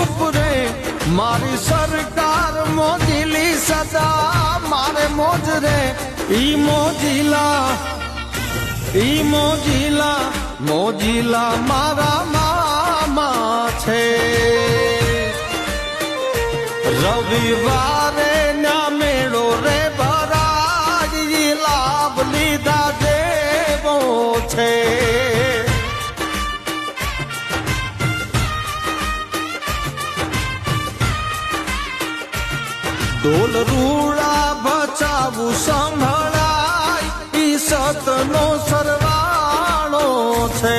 ચૂપ રે મારી સરકાર મોજીલી સદા મારે મોજ રે ઈ મોજીલા મારા મામા છે રવિવારે ના મેળો રે ભરાઈ લાભ લીધા દેવો છે ઢોલ રૂડા બચાવું સંભળાય ઈ સતનો સરવાળો છે